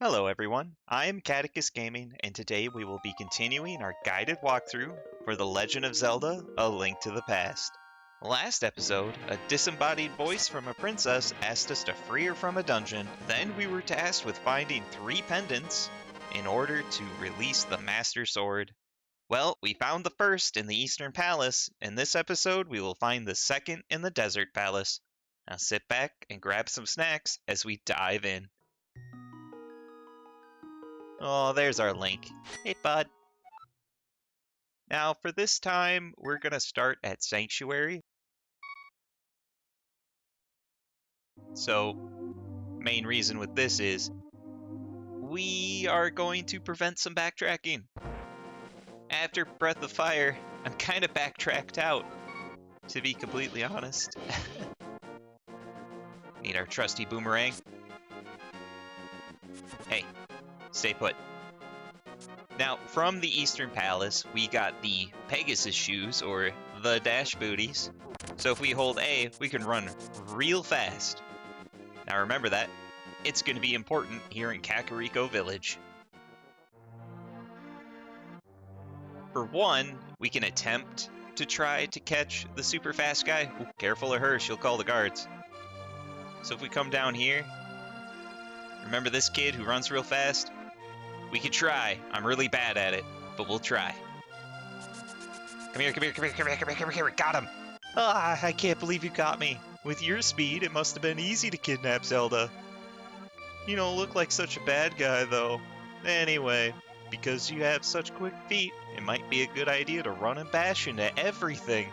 Hello everyone, I am Catechus Gaming, and today we will be continuing our guided walkthrough for The Legend of Zelda: A Link to the Past. Last episode, a disembodied voice from a princess asked us to free her from a dungeon. Then we were tasked with finding 3 pendants in order to release the Master Sword. Well, we found the first in the Eastern Palace. In this episode, we will find the second in the Desert Palace. Now sit back and grab some snacks as we dive in. Oh, there's our Link. Hey, bud. Now, for this time, we're going to start at Sanctuary. So, main reason with this is we are going to prevent some backtracking. After Breath of Fire, I'm kind of backtracked out, to be completely honest. Need our trusty boomerang. Hey, stay put. Now, from the Eastern Palace, we got the Pegasus shoes, or the dash booties. So if we hold A, we can run real fast. Now remember that. It's going to be important here in Kakariko Village. For one, we can attempt to try to catch the super fast guy. Ooh, careful of her, she'll call the guards. So if we come down here, remember this kid who runs real fast? We could try. I'm really bad at it, but we'll try. Come here, come here, come here, come here, come here, come here. Got him. Ah, I can't believe you got me. With your speed, it must have been easy to kidnap Zelda. You don't look like such a bad guy, though. Anyway, because you have such quick feet, it might be a good idea to run and bash into everything.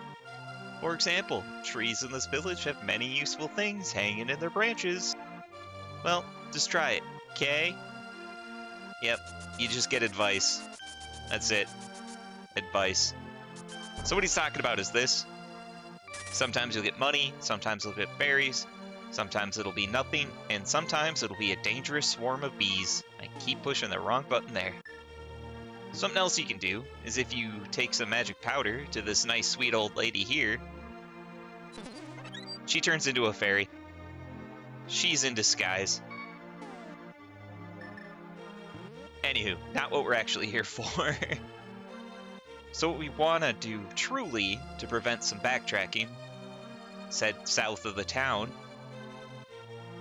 For example, trees in this village have many useful things hanging in their branches. Well, just try it, okay? Yep, you just get advice. That's it. Advice. So what he's talking about is this. Sometimes you'll get money, sometimes you'll get berries, sometimes it'll be nothing, and sometimes it'll be a dangerous swarm of bees. I keep pushing the wrong button there. Something else you can do is if you take some magic powder to this nice sweet old lady here, she turns into a fairy. She's in disguise. Anywho, not what we're actually here for. So what we want to do truly to prevent some backtracking is head south of the town.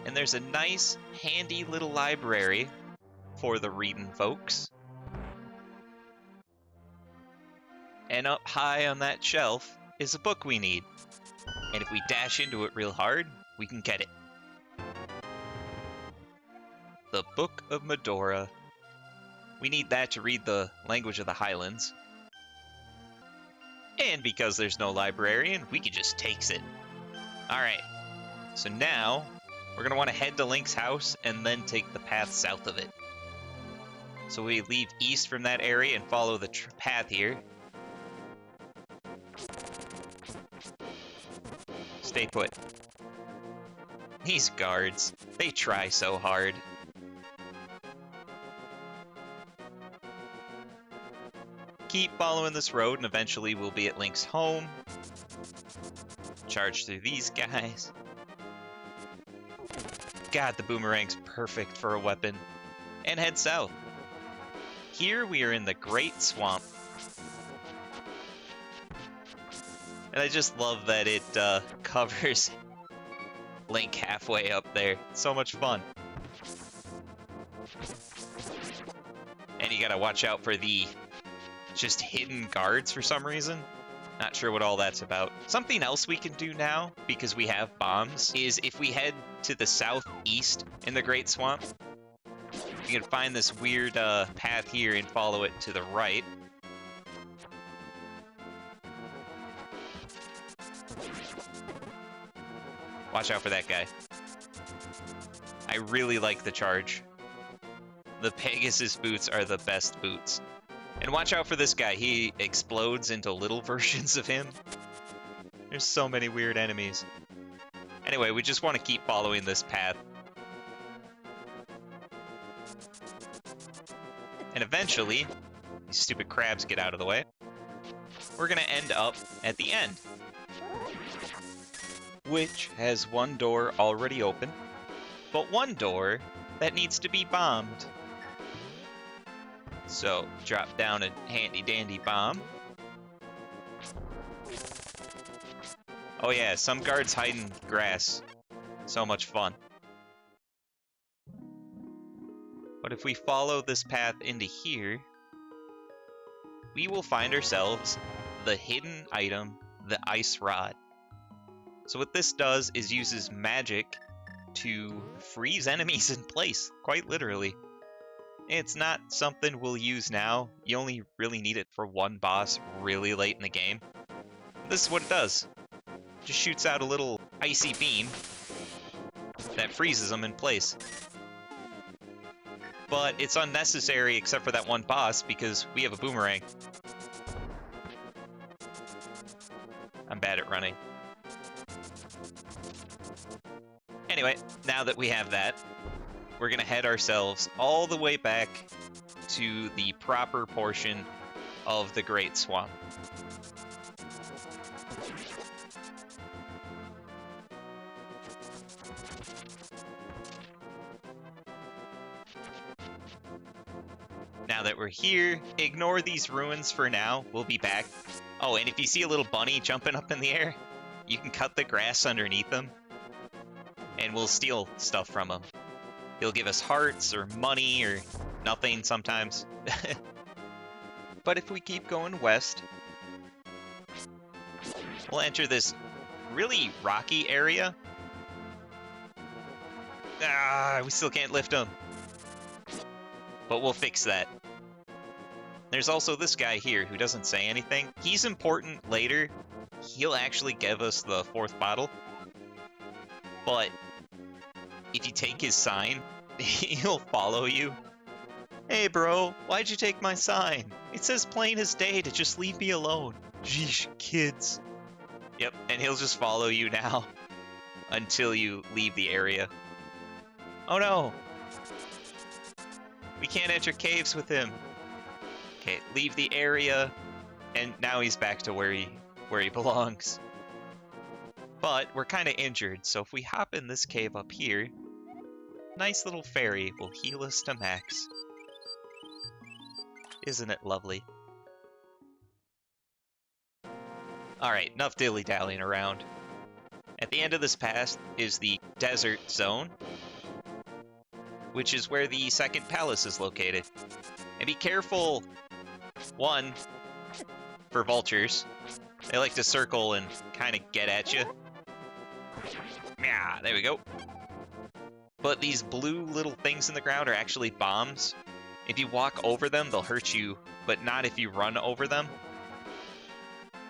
And there's a nice, handy little library for the reading folks. And up high on that shelf is a book we need. And if we dash into it real hard, we can get it. The Book of Medora. We need that to read the language of the Highlands. And because there's no librarian, we can just takes it. Alright, so now we're going to want to head to Link's house and then take the path south of it. So we leave east from that area and follow the path here. Stay put. These guards, they try so hard. Keep following this road and eventually we'll be at Link's home. Charge through these guys. God, the boomerang's perfect for a weapon. And head south. Here we are in the Great Swamp. And I just love that it covers Link halfway up there. It's so much fun. And you gotta watch out for the just hidden guards for some reason. Not sure what all that's about. Something else we can do now, because we have bombs, is if we head to the southeast in the Great Swamp, you can find this weird path here and follow it to the right. Watch out for that guy. I really like the charge. The Pegasus Boots are the best boots. And watch out for this guy. He explodes into little versions of him. There's so many weird enemies. Anyway, we just want to keep following this path. And eventually, these stupid crabs get out of the way. We're going to end up at the end, which has one door already open. But one door that needs to be bombed. So, drop down a handy-dandy bomb. Oh yeah, some guards hide in grass. So much fun. But if we follow this path into here, we will find ourselves the hidden item, the ice rod. So what this does is uses magic to freeze enemies in place, quite literally. It's not something we'll use now. You only really need it for one boss really late in the game. This is what it does. Just shoots out a little icy beam that freezes them in place. But it's unnecessary except for that one boss because we have a boomerang. I'm bad at running. Anyway, now that we have that, we're going to head ourselves all the way back to the proper portion of the Great Swamp. Now that we're here, ignore these ruins for now. We'll be back. Oh, and if you see a little bunny jumping up in the air, you can cut the grass underneath them, and we'll steal stuff from him. He'll give us hearts or money or nothing sometimes. But if we keep going west, we'll enter this really rocky area. Ah, we still can't lift him. But we'll fix that. There's also this guy here who doesn't say anything. He's important later. He'll actually give us the 4th bottle. But if you take his sign, he'll follow you. Hey bro, why'd you take my sign? It says plain as day to just leave me alone. Jeesh, kids. Yep, and he'll just follow you now until you leave the area. Oh no! We can't enter caves with him. Okay, leave the area, and now he's back to where he belongs. But we're kind of injured, so if we hop in this cave up here, nice little fairy will heal us to max. Isn't it lovely? Alright, enough dilly-dallying around. At the end of this path is the desert zone, which is where the second palace is located. And be careful, one, for vultures. They like to circle and kind of get at you. Yeah, there we go. But these blue little things in the ground are actually bombs. If you walk over them, they'll hurt you, but not if you run over them.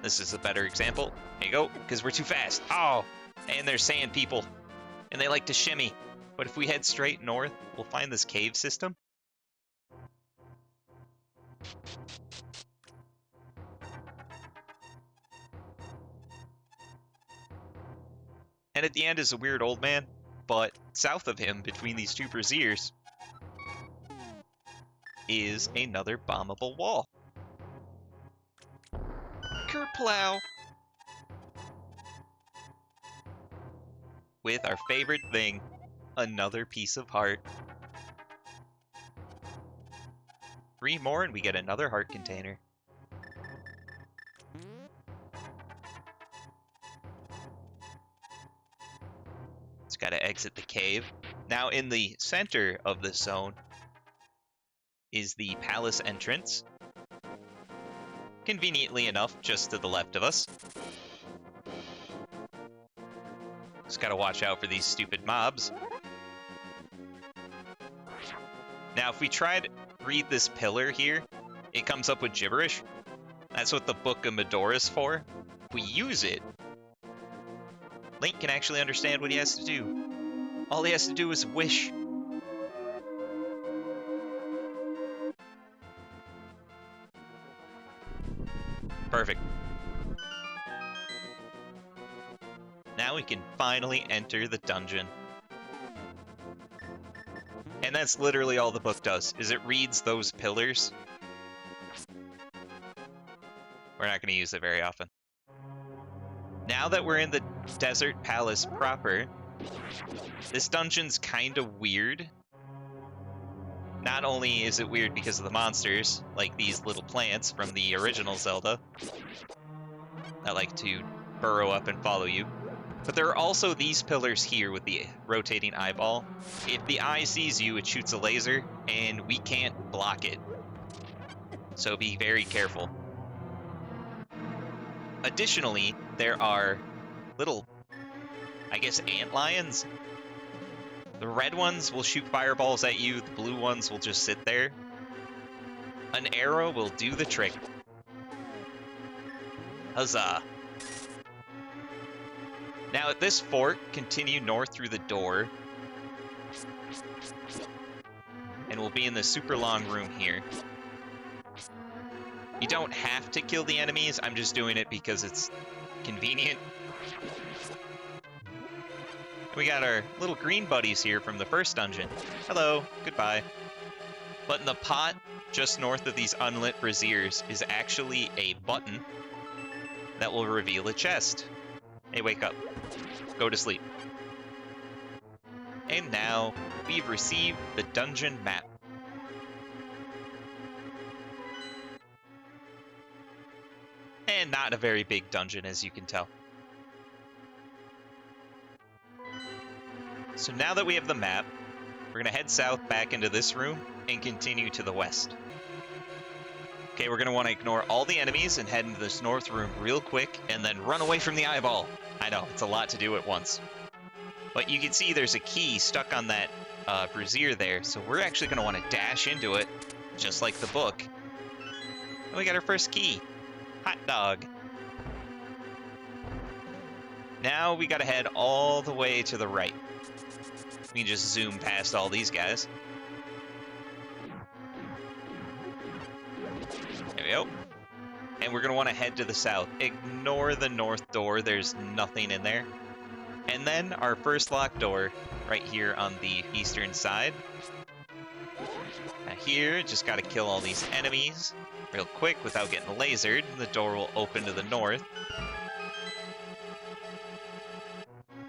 This is a better example. There you go, because we're too fast. Oh, and they're sand people, and they like to shimmy. But if we head straight north, we'll find this cave system. And at the end is a weird old man, but south of him, between these two braziers, is another bombable wall. Kerplow! With our favorite thing, another piece of heart. 3 more and we get another heart container. Just gotta exit the cave. Now in the center of the zone is the palace entrance. Conveniently enough, just to the left of us. Just gotta watch out for these stupid mobs. Now, if we try to read this pillar here, it comes up with gibberish. That's what the Book of Medora is for. If we use it, Link can actually understand what he has to do. All he has to do is wish. Perfect. Now we can finally enter the dungeon. And that's literally all the book does, is it reads those pillars. We're not going to use it very often. Now that we're in the Desert Palace proper, this dungeon's kind of weird. Not only is it weird because of the monsters, like these little plants from the original Zelda, that like to burrow up and follow you, but there are also these pillars here with the rotating eyeball. If the eye sees you, it shoots a laser, and we can't block it. So be very careful. Additionally, there are little, I guess, ant lions. The red ones will shoot fireballs at you, the blue ones will just sit there. An arrow will do the trick. Huzzah. Now at this fort, continue north through the door. And we'll be in the super long room here. You don't have to kill the enemies, I'm just doing it because it's convenient. We got our little green buddies here from the first dungeon. Hello, goodbye. But in the pot, just north of these unlit braziers, is actually a button that will reveal a chest. Hey, wake up. Go to sleep. And now, we've received the dungeon map. And not a very big dungeon, as you can tell. So now that we have the map, we're going to head south back into this room and continue to the west. Okay, we're going to want to ignore all the enemies and head into this north room real quick and then run away from the eyeball. I know, it's a lot to do at once. But you can see there's a key stuck on that brazier there, so we're actually going to want to dash into it, just like the book. And we got our first key. Hot dog. Now we got to head all the way to the right. We can just zoom past all these guys. There we go. And we're going to want to head to the south. Ignore the north door. There's nothing in there. And then our first locked door right here on the eastern side. Now here, just got to kill all these enemies real quick without getting lasered. The door will open to the north.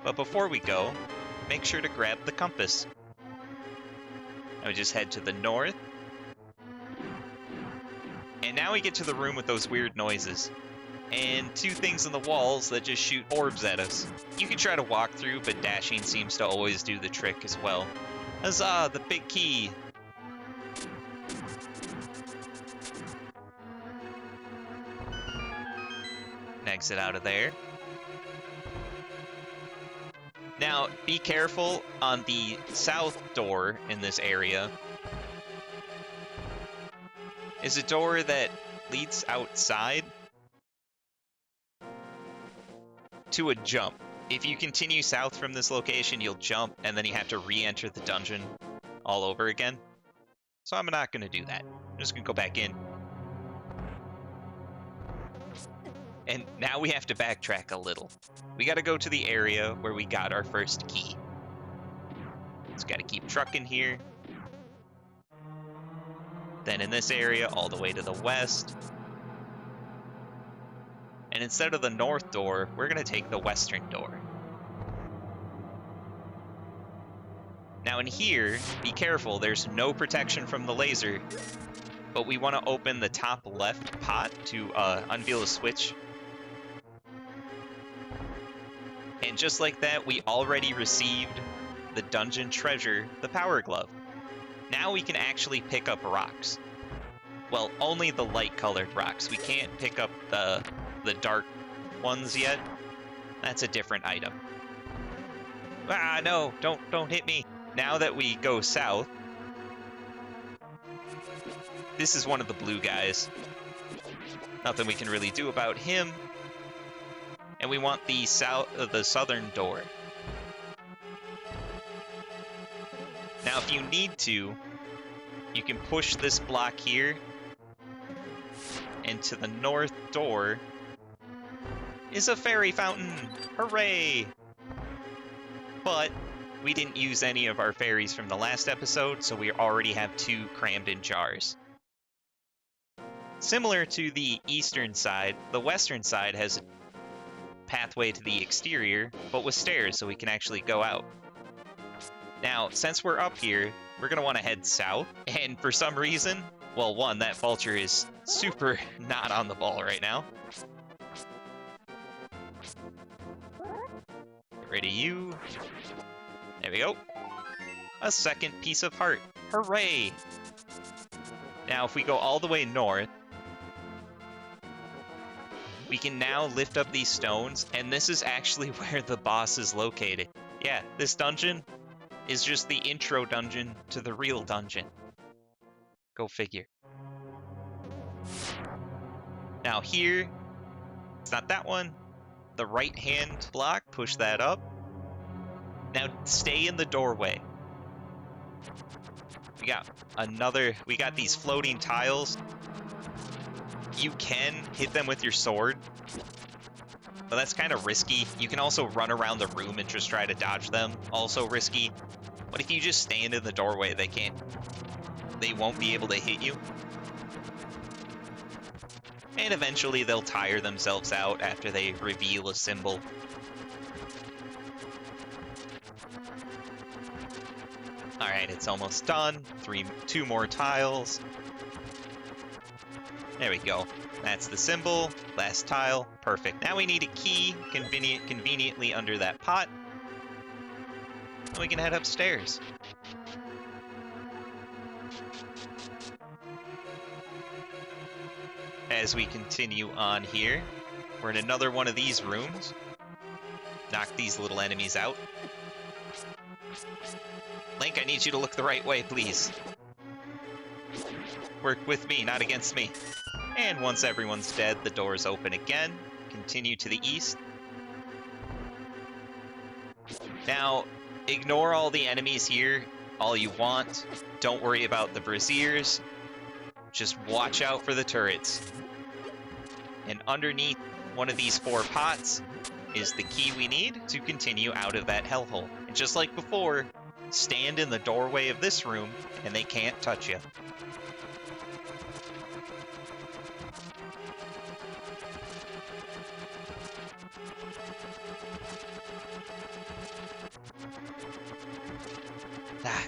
But before we go, make sure to grab the compass. And we just head to the north. And now we get to the room with those weird noises. And two things on the walls that just shoot orbs at us. You can try to walk through, but dashing seems to always do the trick as well. Huzzah, the big key! And exit out of there. Now, be careful on the south door in this area. Is a door that leads outside to a jump. If you continue south from this location, you'll jump, and then you have to re-enter the dungeon all over again. So I'm not going to do that. I'm just going to go back in. And now we have to backtrack a little. We got to go to the area where we got our first key. Just got to keep trucking here. Then in this area, all the way to the west. And instead of the north door, we're going to take the western door. Now in here, be careful, there's no protection from the laser. But we want to open the top left pot to unveil a switch. And just like that, we already received the dungeon treasure, the power glove. Now we can actually pick up rocks. Well, only the light-colored rocks. We can't pick up the dark ones yet. That's a different item. Ah, no, don't hit me. Now that we go south, this is one of the blue guys. Nothing we can really do about him. And we want the southern door. Now, if you need to, you can push this block here, and to the north door is a fairy fountain. Hooray! But we didn't use any of our fairies from the last episode, so we already have 2 crammed in jars. Similar to the eastern side, the western side has a pathway to the exterior, but with stairs so we can actually go out. Now, since we're up here, we're going to want to head south. And for some reason, well, one, that vulture is super not on the ball right now. Get rid of you. There we go. A second piece of heart. Hooray! Now, if we go all the way north, we can now lift up these stones, and this is actually where the boss is located. Yeah, this dungeon is just the intro dungeon to the real dungeon. Go figure. Now here, it's not that one. The right-hand block, push that up. Now stay in the doorway. We got these floating tiles. You can hit them with your sword, but that's kind of risky. You can also run around the room and just try to dodge them, also risky. But if you just stand in the doorway, they won't be able to hit you. And eventually they'll tire themselves out after they reveal a symbol. Alright, it's almost done. Two more tiles. There we go. That's the symbol. Last tile. Perfect. Now we need a key conveniently under that pot. And we can head upstairs. As we continue on here, we're in another one of these rooms. Knock these little enemies out. Link, I need you to look the right way, please. Work with me, not against me. And once everyone's dead, the doors open again. Continue to the east. Now, ignore all the enemies here, all you want. Don't worry about the braziers. Just watch out for the turrets. And underneath one of these 4 pots is the key we need to continue out of that hellhole. And just like before, stand in the doorway of this room, and they can't touch you.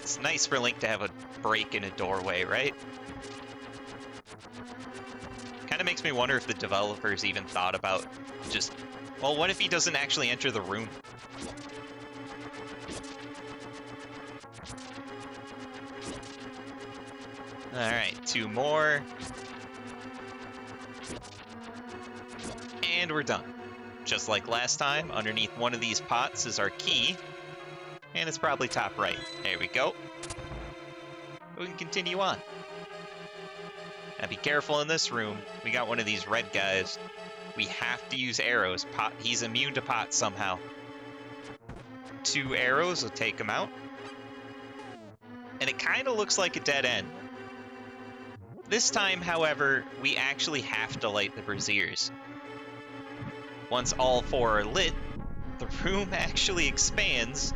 It's nice for Link to have a break in a doorway, right? Kind of makes me wonder if the developers even thought about just, well, what if he doesn't actually enter the room? Alright, 2 more. And we're done. Just like last time, underneath one of these pots is our key. And it's probably top right. There we go. We can continue on. Now be careful in this room. We got one of these red guys. We have to use arrows. He's immune to pots somehow. 2 arrows will take him out. And it kind of looks like a dead end. This time, however, we actually have to light the braziers. Once all 4 are lit, the room actually expands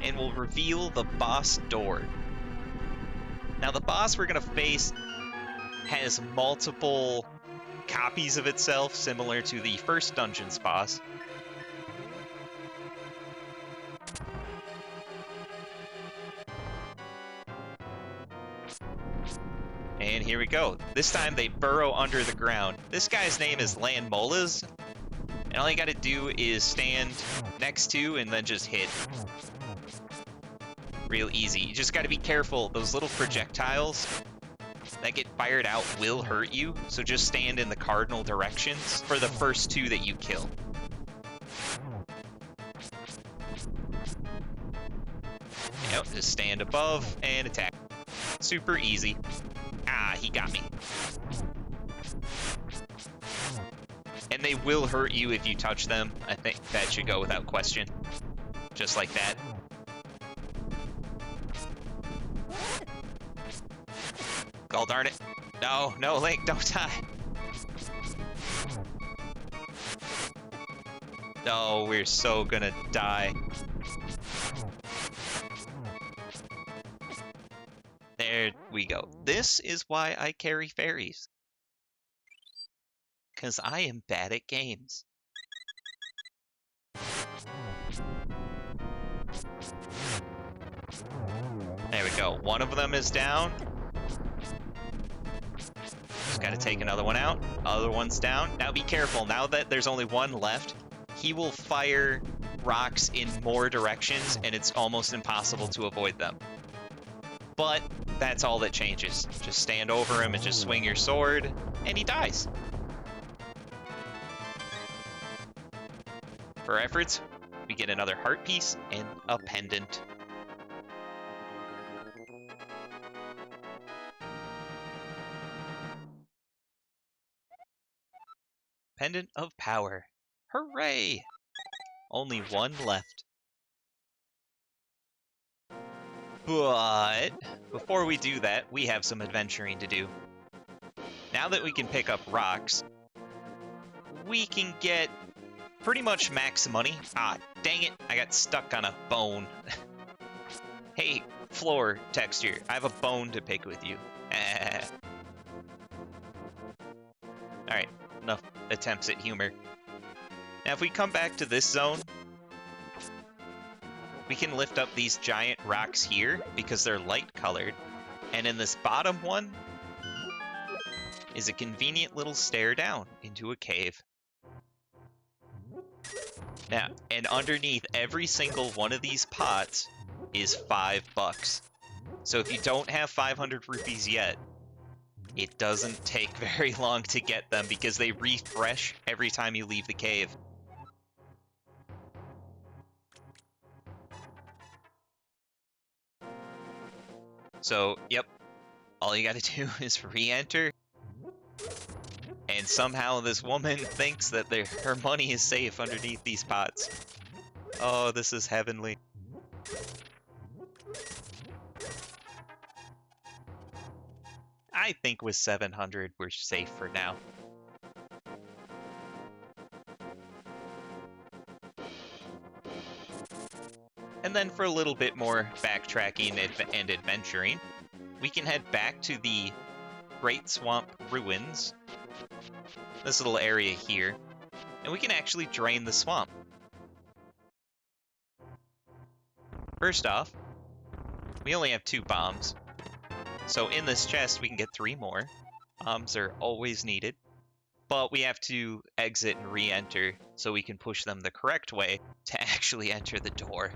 and will reveal the boss door. Now the boss we're going to face has multiple copies of itself, similar to the first dungeon's boss. And here we go. This time they burrow under the ground. This guy's name is Landmola's, and all you gotta do is stand next to and then just hit. Real easy. You just gotta be careful. Those little projectiles that get fired out will hurt you, so just stand in the cardinal directions for the first 2 that you kill. Yep, just stand above and attack. Super easy. Ah, he got me. And they will hurt you if you touch them. I think that should go without question. Just like that. Oh, darn it. No, no, Link, don't die. Oh, we're so gonna die. There we go. This is why I carry fairies. Because I am bad at games. There we we go. One of them is down. Just gotta take another one out. Other one's down. Now be careful. Now that there's only one left, he will fire rocks in more directions, and it's almost impossible to avoid them. But that's all that changes. Just stand over him and just swing your sword, and he dies. For our efforts, we get another heart piece and a pendant. Pendant of Power. Hooray! Only one left. But before we do that, we have some adventuring to do. Now that we can pick up rocks, we can get pretty much max money. Ah, dang it, I got stuck on a bone. Hey, floor texture, I have a bone to pick with you. Alright, enough attempts at humor. Now if we come back to this zone, we can lift up these giant rocks here because they're light colored. And in this bottom one is a convenient little stair down into a cave. Now, and underneath every single one of these pots is $5. So if you don't have 500 rupees yet, it doesn't take very long to get them because they refresh every time you leave the cave. So, yep, all you gotta do is re-enter, and somehow this woman thinks that her money is safe underneath these pots. Oh, this is heavenly. I think with 700, we're safe for now. And then for a little bit more backtracking and adventuring, we can head back to the Great Swamp Ruins, this little area here, and we can actually drain the swamp. First off, we only have 2 bombs, so in this chest we can get 3 more. Bombs are always needed, but we have to exit and re-enter so we can push them the correct way to actually enter the door.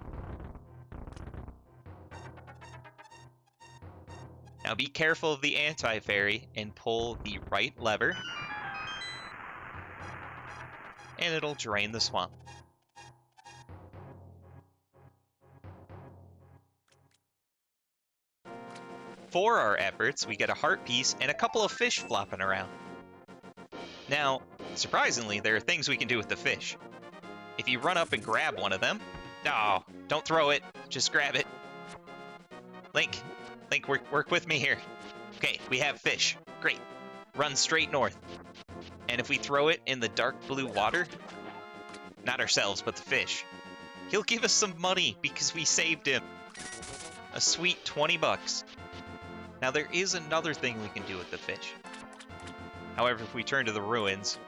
Now be careful of the anti-fairy and pull the right lever, and it'll drain the swamp. For our efforts, we get a heart piece and a couple of fish flopping around. Now, surprisingly, there are things we can do with the fish. If you run up and grab one of them, oh, don't throw it, just grab it. Link, work with me here. Okay, we have fish. Great. Run straight north. And if we throw it in the dark blue water, not ourselves, but the fish, he'll give us some money because we saved him. A sweet 20 bucks. Now there is another thing we can do with the fish. However, if we turn to the ruins,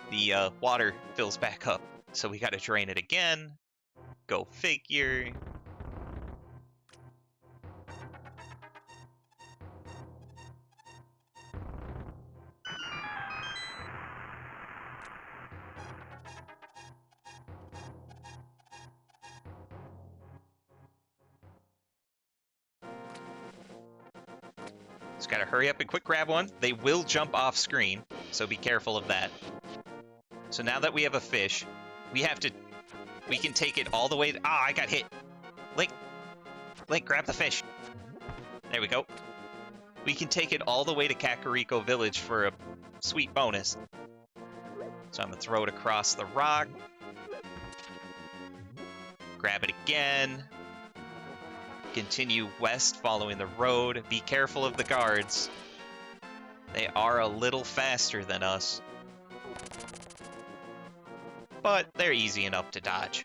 the water fills back up. So we gotta drain it again. Go figure. Just gotta hurry up and quick grab one. They will jump off screen, so be careful of that. So now that we have a fish, we can take it all the way. Ah, I got hit. Link, grab the fish. There we go. We can take it all the way to Kakariko Village for a sweet bonus. So I'm gonna throw it across the rock. Grab it again. Continue west following the road. Be careful of the guards. They are a little faster than us, but they're easy enough to dodge.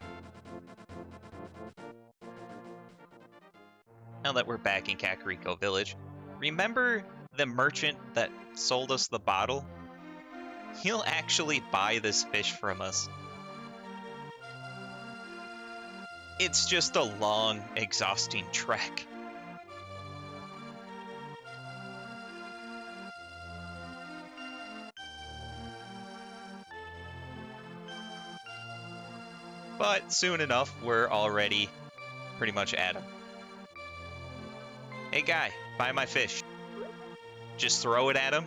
Now that we're back in Kakariko Village, remember the merchant that sold us the bottle? He'll actually buy this fish from us. It's just a long, exhausting trek. But soon enough, we're already pretty much at him. Hey guy, buy my fish. Just throw it at him.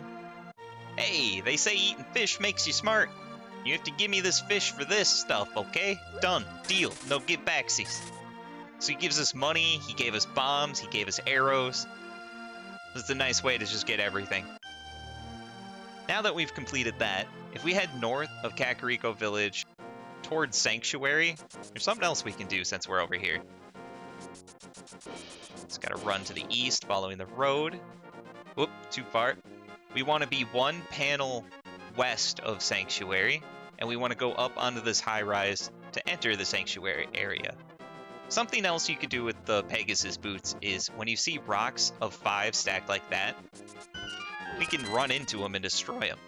Hey, they say eating fish makes you smart. You have to give me this fish for this stuff, okay? Done. Deal. No give backsies. So he gives us money, he gave us bombs, he gave us arrows. It's a nice way to just get everything. Now that we've completed that, if we head north of Kakariko Village towards Sanctuary, there's something else we can do since we're over here. Just gotta run to the east following the road. Whoop, too far. We want to be one panel west of Sanctuary, and we want to go up onto this high rise to enter the Sanctuary area. Something else you could do with the Pegasus Boots is when you see rocks of 5 stacked like that, we can run into them and destroy them.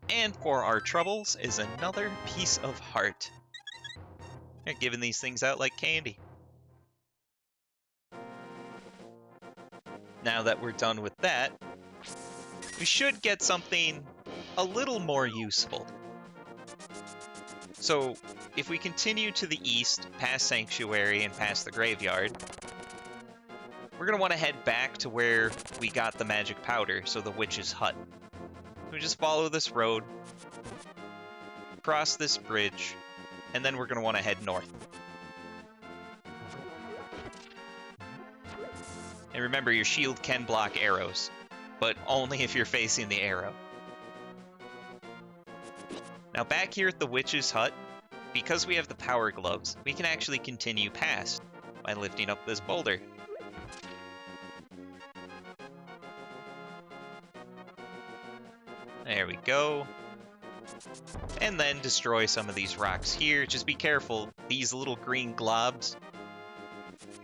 And for our troubles is another piece of heart. They're giving these things out like candy. Now that we're done with that, we should get something a little more useful. So, if we continue to the east, past Sanctuary and past the graveyard, we're going to want to head back to where we got the magic powder, so the witch's hut. We just follow this road, cross this bridge, and then we're going to want to head north. And remember, your shield can block arrows, but only if you're facing the arrow. Now back here at the witch's hut, because we have the power gloves, we can actually continue past by lifting up this boulder. There we go. And then destroy some of these rocks here. Just be careful, these little green globs,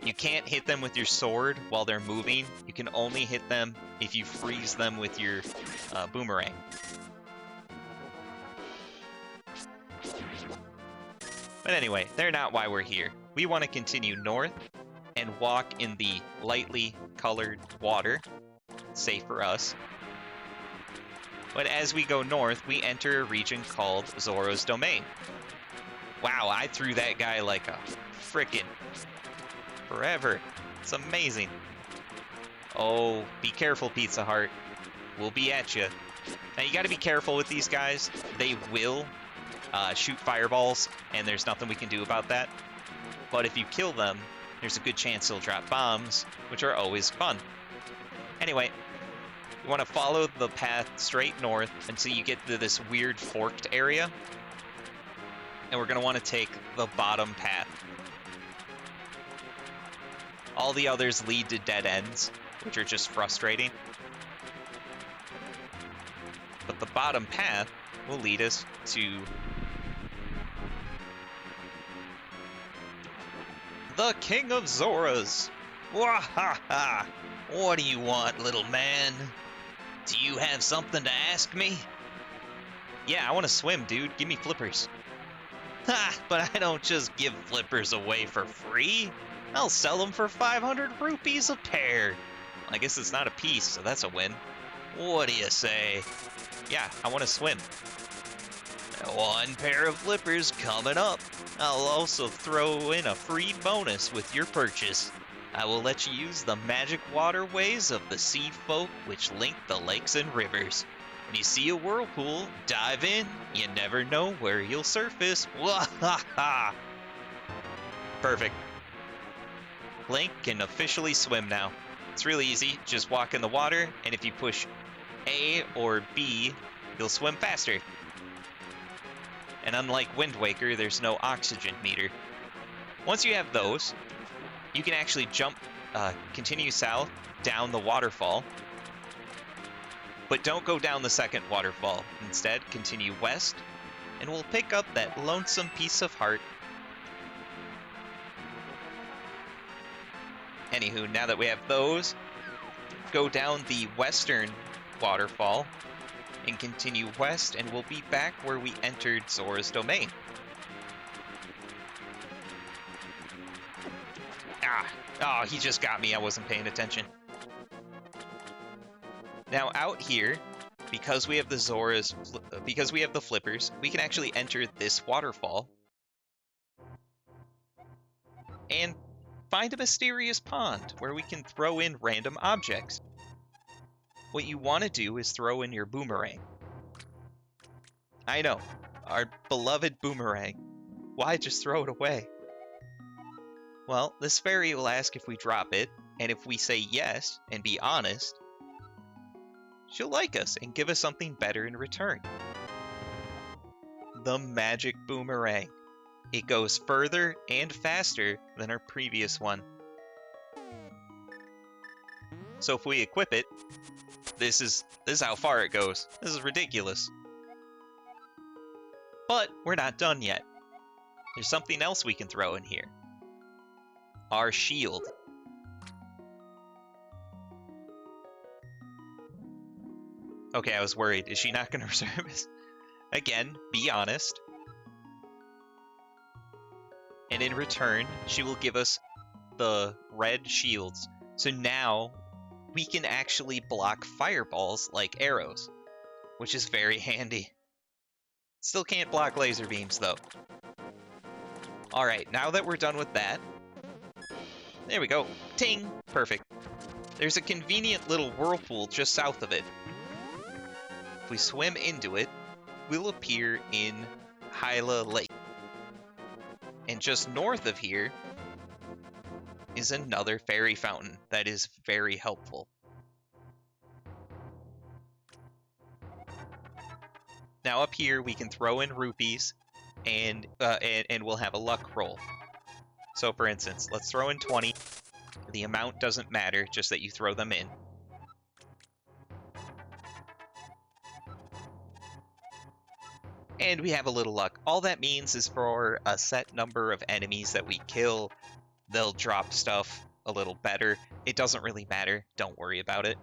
you can't hit them with your sword while they're moving. You can only hit them if you freeze them with your boomerang. But anyway, they're not why we're here. We want to continue north and walk in the lightly colored water. It's safe for us. But as we go north, we enter a region called Zora's Domain. Wow, I threw that guy like a frickin' forever. It's amazing. Oh, be careful, Pizza Heart. We'll be at you. Now, you gotta be careful with these guys. They will shoot fireballs, and there's nothing we can do about that. But if you kill them, there's a good chance they'll drop bombs, which are always fun. Anyway, you want to follow the path straight north until you get to this weird forked area. And we're going to want to take the bottom path. All the others lead to dead ends, which are just frustrating. But the bottom path will lead us to the King of Zoras. Wahaha! What do you want, little man? Do you have something to ask me? Yeah, I want to swim, dude. Give me flippers. Ha! But I don't just give flippers away for free. I'll sell them for 500 rupees a pair. I guess it's not a piece, so that's a win. What do you say? Yeah, I want to swim. One pair of flippers coming up. I'll also throw in a free bonus with your purchase. I will let you use the magic waterways of the sea folk which link the lakes and rivers. When you see a whirlpool, dive in. You never know where you'll surface. Wahaha! Perfect. Link can officially swim now. It's really easy. Just walk in the water, and if you push A or B, you'll swim faster. And unlike Wind Waker, there's no oxygen meter. Once you have those, you can actually jump, continue south down the waterfall. But don't go down the second waterfall. Instead, continue west, and we'll pick up that lonesome piece of heart. Anywho, now that we have those, go down the western waterfall and continue west, and we'll be back where we entered Zora's Domain. Oh, he just got me. I wasn't paying attention. Now out here, because we have the because we have the flippers, we can actually enter this waterfall and find a mysterious pond where we can throw in random objects. What you want to do is throw in your boomerang. I know, our beloved boomerang. Why just throw it away? Well, this fairy will ask if we drop it, and if we say yes and be honest, she'll like us and give us something better in return. The magic boomerang. It goes further and faster than our previous one. So if we equip it, this is how far it goes. This is ridiculous. But we're not done yet. There's something else we can throw in here. Our shield. Okay, I was worried. Is she not going to reserve us? Again, be honest. And in return, she will give us the red shields. So now we can actually block fireballs like arrows, which is very handy. Still can't block laser beams, though. Alright, now that we're done with that, there we go. Ting! Perfect. There's a convenient little whirlpool just south of it. If we swim into it, we'll appear in Hyla Lake. And just north of here is another fairy fountain that is very helpful. Now up here we can throw in rupees and we'll have a luck roll. So for instance, let's throw in 20. The amount doesn't matter, just that you throw them in. And we have a little luck. All that means is for a set number of enemies that we kill, they'll drop stuff a little better. It doesn't really matter. Don't worry about it.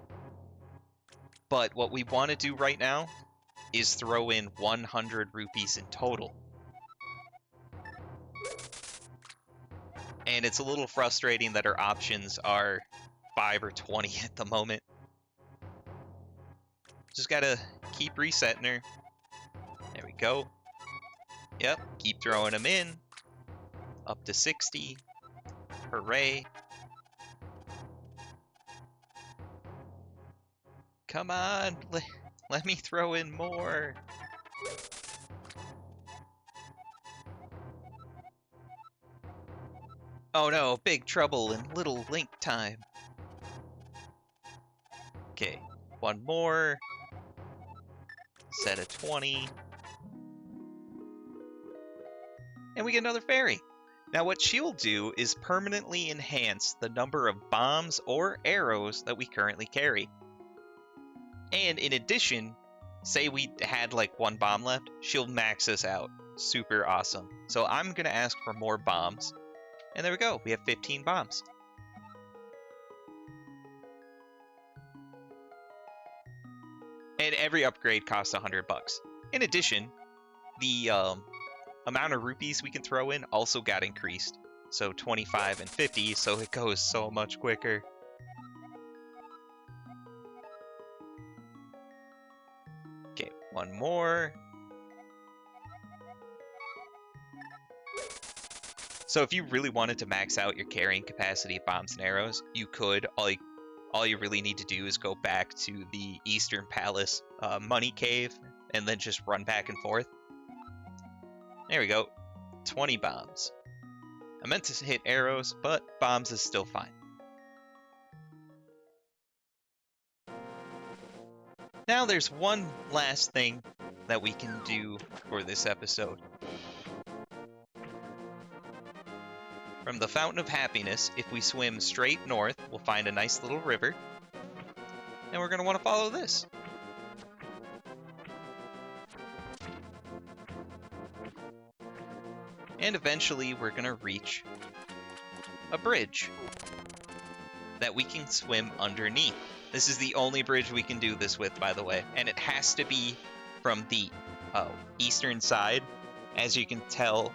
But what we want to do right now is throw in 100 rupees in total. And it's a little frustrating that our options are 5 or 20 at the moment. Just gotta keep resetting her. There we go. Yep, keep throwing them in. Up to 60. Hooray. Come on, let me throw in more. Oh no, big trouble in Little Link time. Okay, one more. Set of 20. And we get another fairy. Now what she'll do is permanently enhance the number of bombs or arrows that we currently carry. And in addition, say we had like one bomb left, she'll max us out. Super awesome. So I'm going to ask for more bombs. And there we go. We have 15 bombs. And every upgrade costs $100. In addition, the amount of rupees we can throw in also got increased. So 25 and 50, so it goes so much quicker. Okay, one more. So if you really wanted to max out your carrying capacity of bombs and arrows, you could. All you really need to do is go back to the Eastern Palace money cave and then just run back and forth. There we go. 20 bombs. I meant to hit arrows, but bombs is still fine. Now there's one last thing that we can do for this episode. From the Fountain of Happiness, if we swim straight north, we'll find a nice little river. And we're going to want to follow this. And eventually we're going to reach a bridge that we can swim underneath. This is the only bridge we can do this with, by the way. And it has to be from the eastern side. As you can tell,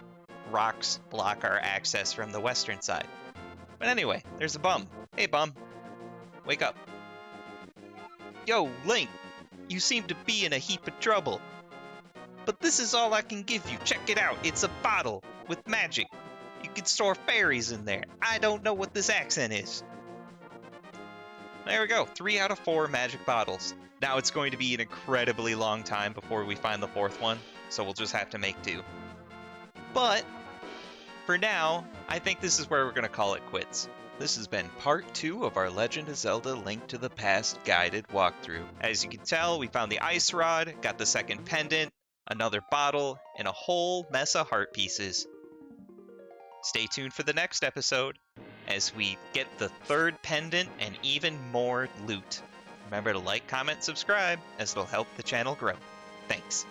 rocks block our access from the western side. But anyway, there's a bum. Hey, bum. Wake up. Yo, Link. You seem to be in a heap of trouble. But this is all I can give you. Check it out. It's a bottle with magic. You can store fairies in there. I don't know what this accent is. There we go. 3 out of 4 magic bottles. Now it's going to be an incredibly long time before we find the 4th one, so we'll just have to make do. But for now, I think this is where we're going to call it quits. This has been part 2 of our Legend of Zelda Link to the Past guided walkthrough. As you can tell, we found the ice rod, got the 2nd pendant, another bottle, and a whole mess of heart pieces. Stay tuned for the next episode as we get the 3rd pendant and even more loot. Remember to like, comment, subscribe, as it'll help the channel grow. Thanks.